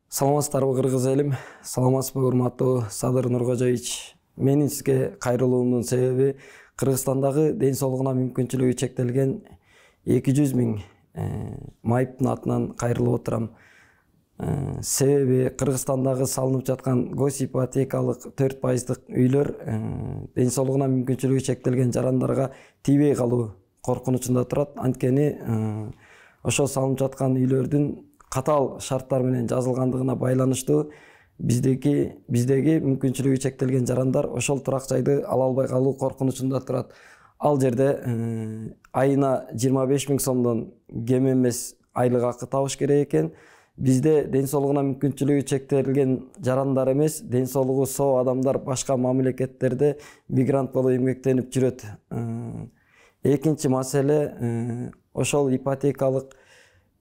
Саламатсыздарбы кыргыз элим, саламатсызбы урматтуу Садыр Нуркожоевич. Менин сизге кайрылуумдун себеби Кыргызстандагы ден соолугуна мүмкүнчүлүгү чектелген 200 миң майыптын атынан кайрылып отурам. Себеби Кыргызстандагы салынып жаткан гос ипотекалык 4% үйлөр ден соолугуна мүмкүнчүлүгү чектелген жарандарга тийбей калуу коркунучунда турат. Анткени ошол салынып жаткан үйлөрдүн катаал шарттар менен жазылгандыгына байланыштуу биздеги мүмкүнчүлүгү чектелген жарандар ошол турак жайды ала албай калуу коркунучунда турат. Ал жерде айына 25 миң сомдон кем эмес айлык акы табыш керек экен. Бизде ден соолугуна мүмкүнчүлүгү чектелген жарандар эмес, ден соолугу соо адамдар башка мамлекеттерде мигрант болуп эмгектенип жүрөт. Экинчи маселе, ошол ипотекалык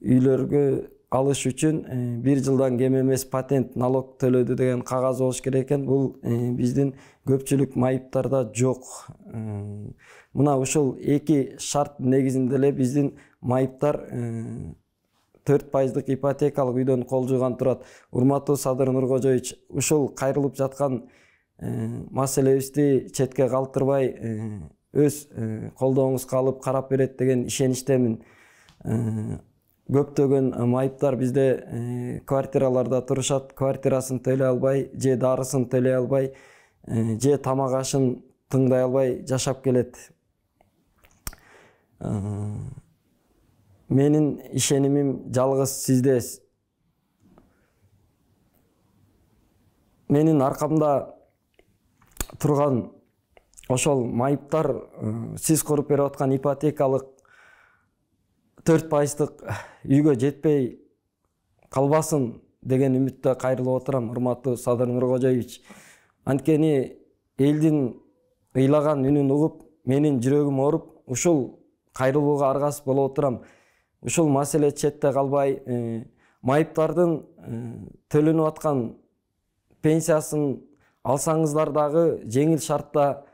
үйлөргө алыш үчүн 1 жылдан кем эмес патент налог төлөдү деген кагаз болуш керек экен. Бул биздин көпчүлүк майыптарда жок. Мына ушул эки шарт негизинде эле биздин майыптар 4% ипотекалык үйдөн кол жууган турат. Урматтуу Садыр Нуркожоевич, ушул кайрылып жаткан маселебизди четке калтырбай өз колдооңузга алып карап берет деген ишеничтемин. Көптөгөн майыптар бизде квартираларда турушат, квартирасын төлөй албай, же дарысын төлөй албай, же тамак ашын тыңдай албай жашап келет. Менин ишенимим жалгыз сизде. Менин аркамда турган ошол майыптар сиз куруп берип аткан ипотекалык 4% үйгө жетпей калбасын деген үмүттө кайрылып отурам, урматтуу Садыр Нуркожоевич. Анткени элдин ыйлаган үнүн угуп, менин жүрөгүм ооруп, ушул кайрылууга аргасыз болуп отурам. Ушул маселе четте калбай, майыптардын төлөнүп аткан пенсиясын алсаңыздар дагы жеңил шартта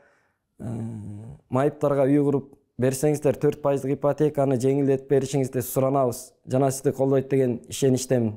майыптарга үй куруп берсеңиздер, 4% ипотеканы жеңилдетип беришиңизди суранабыз. Жана сизди колдойт деген ишеничтемин.